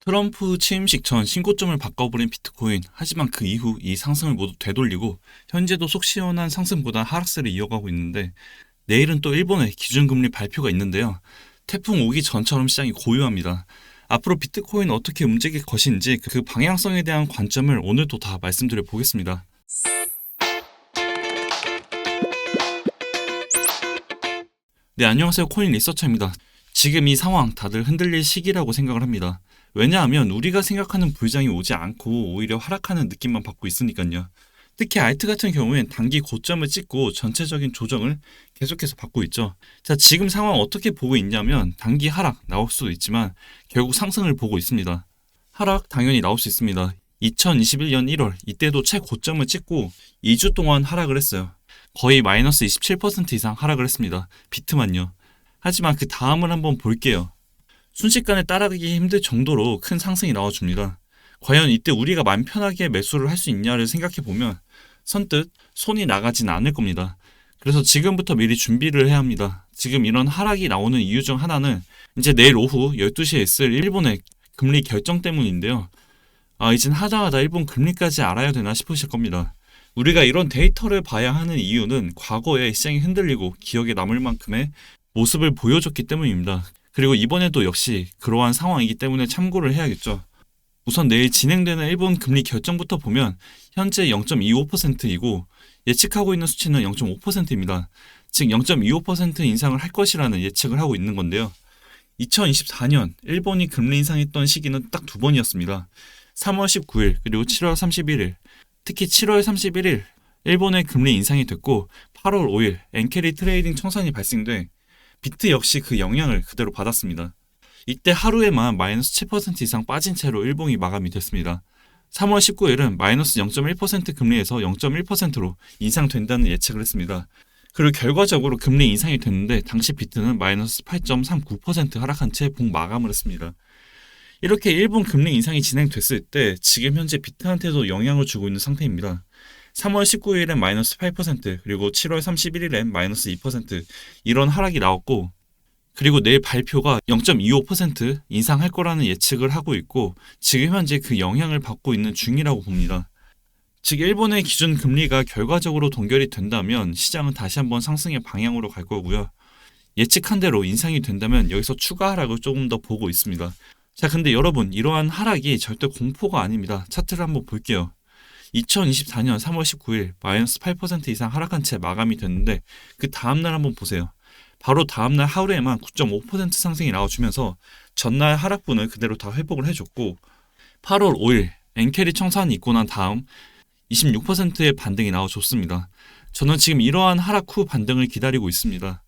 트럼프 취임식 전 신고점을 바꿔버린 비트코인. 하지만 그 이후 이 상승을 모두 되돌리고 현재도 속 시원한 상승보다 하락세를 이어가고 있는데, 내일은 또 일본의 기준금리 발표가 있는데요. 태풍 오기 전처럼 시장이 고요합니다. 앞으로 비트코인 어떻게 움직일 것인지 그 방향성에 대한 관점을 오늘도 다 말씀드려 보겠습니다. 네, 안녕하세요. 코인 리서처입니다. 지금 이 상황 다들 흔들릴 시기라고 생각을 합니다. 왜냐하면 우리가 생각하는 불장이 오지 않고 오히려 하락하는 느낌만 받고 있으니까요. 특히 알트 같은 경우엔 단기 고점을 찍고 전체적인 조정을 계속해서 받고 있죠. 자, 지금 상황 어떻게 보고 있냐면 단기 하락 나올 수도 있지만 결국 상승을 보고 있습니다. 하락 당연히 나올 수 있습니다. 2021년 1월 이때도 최고점을 찍고 2주 동안 하락을 했어요. 거의 마이너스 27% 이상 하락을 했습니다. 비트만요. 하지만 그 다음을 한번 볼게요. 순식간에 따라가기 힘들 정도로 큰 상승이 나와줍니다. 과연 이때 우리가 맘 편하게 매수를 할 수 있냐를 생각해보면 선뜻 손이 나가진 않을 겁니다. 그래서 지금부터 미리 준비를 해야 합니다. 지금 이런 하락이 나오는 이유 중 하나는 이제 내일 오후 12시에 있을 일본의 금리 결정 때문인데요. 이젠 하다하다 일본 금리까지 알아야 되나 싶으실 겁니다. 우리가 이런 데이터를 봐야 하는 이유는 과거에 시장이 흔들리고 기억에 남을 만큼의 모습을 보여줬기 때문입니다. 그리고 이번에도 역시 그러한 상황이기 때문에 참고를 해야겠죠. 우선 내일 진행되는 일본 금리 결정부터 보면 현재 0.25%이고 예측하고 있는 수치는 0.5%입니다. 즉 0.25% 인상을 할 것이라는 예측을 하고 있는 건데요. 2024년 일본이 금리 인상했던 시기는 딱 두 번이었습니다. 3월 19일 그리고 7월 31일. 특히 7월 31일 일본의 금리 인상이 됐고 8월 5일 엔캐리 트레이딩 청산이 발생돼 비트 역시 그 영향을 그대로 받았습니다. 이때 하루에만 마이너스 7% 이상 빠진 채로 일봉이 마감이 됐습니다. 3월 19일은 마이너스 0.1% 금리에서 0.1%로 인상된다는 예측을 했습니다. 그리고 결과적으로 금리 인상이 됐는데 당시 비트는 마이너스 8.39% 하락한 채 봉 마감을 했습니다. 이렇게 일본 금리 인상이 진행됐을 때 지금 현재 비트한테도 영향을 주고 있는 상태입니다. 3월 19일엔 마이너스 8% 그리고 7월 31일엔 마이너스 2% 이런 하락이 나왔고, 그리고 내일 발표가 0.25% 인상할 거라는 예측을 하고 있고 지금 현재 그 영향을 받고 있는 중이라고 봅니다. 즉 일본의 기준 금리가 결과적으로 동결이 된다면 시장은 다시 한번 상승의 방향으로 갈 거고요. 예측한 대로 인상이 된다면 여기서 추가 하락을 조금 더 보고 있습니다. 자, 근데 여러분 이러한 하락이 절대 공포가 아닙니다. 차트를 한번 볼게요. 2024년 3월 19일 마이너스 8% 이상 하락한 채 마감이 됐는데 그 다음날 한번 보세요. 바로 다음날 하루에만 9.5% 상승이 나와주면서 전날 하락분을 그대로 다 회복을 해줬고 8월 5일 엔캐리 청산이 있고 난 다음 26%의 반등이 나와줬습니다. 저는 지금 이러한 하락 후 반등을 기다리고 있습니다.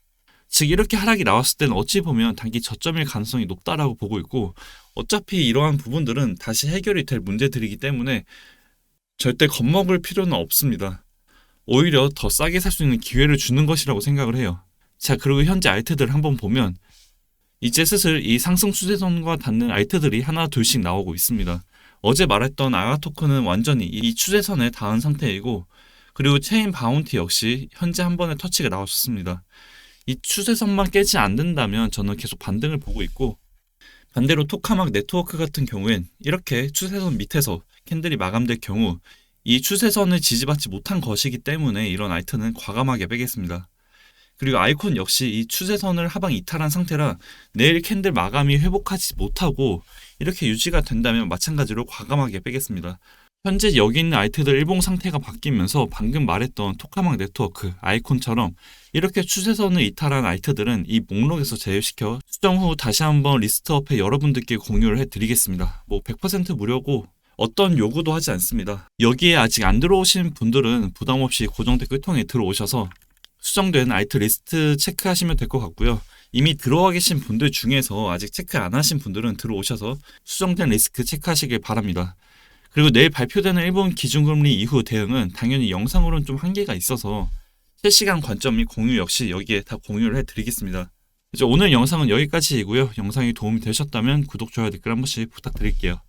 즉 이렇게 하락이 나왔을 때는 어찌 보면 단기 저점일 가능성이 높다라고 보고 있고 어차피 이러한 부분들은 다시 해결이 될 문제들이기 때문에 절대 겁먹을 필요는 없습니다. 오히려 더 싸게 살 수 있는 기회를 주는 것이라고 생각을 해요. 자, 그리고 현재 알트들 한번 보면 이제 슬슬 이 상승 추세선과 닿는 알트들이 하나 둘씩 나오고 있습니다. 어제 말했던 아가 토큰은 완전히 이 추세선에 닿은 상태이고, 그리고 체인 바운티 역시 현재 한 번의 터치가 나왔습니다. 이 추세선만 깨지 않는다면 저는 계속 반등을 보고 있고, 반대로 토카막 네트워크 같은 경우엔 이렇게 추세선 밑에서 캔들이 마감될 경우 이 추세선을 지지받지 못한 것이기 때문에 이런 알트는 과감하게 빼겠습니다. 그리고 아이콘 역시 이 추세선을 하방 이탈한 상태라 내일 캔들 마감이 회복하지 못하고 이렇게 유지가 된다면 마찬가지로 과감하게 빼겠습니다. 현재 여기 있는 알트들 일봉 상태가 바뀌면서 방금 말했던 토카막 네트워크 아이콘처럼 이렇게 추세선을 이탈한 알트들은 이 목록에서 제외시켜 수정 후 다시 한번 리스트업해 여러분들께 공유를 해드리겠습니다. 100% 무료고 어떤 요구도 하지 않습니다. 여기에 아직 안 들어오신 분들은 부담없이 고정 댓글 통해 들어오셔서 수정된 알트 리스트 체크하시면 될 것 같고요. 이미 들어와 계신 분들 중에서 아직 체크 안 하신 분들은 들어오셔서 수정된 리스트 체크하시길 바랍니다. 그리고 내일 발표되는 일본 기준금리 이후 대응은 당연히 영상으로는 좀 한계가 있어서 실시간 관점 및 공유 역시 여기에 다 공유를 해드리겠습니다. 이제 오늘 영상은 여기까지이고요. 영상이 도움이 되셨다면 구독, 좋아요, 댓글 한 번씩 부탁드릴게요.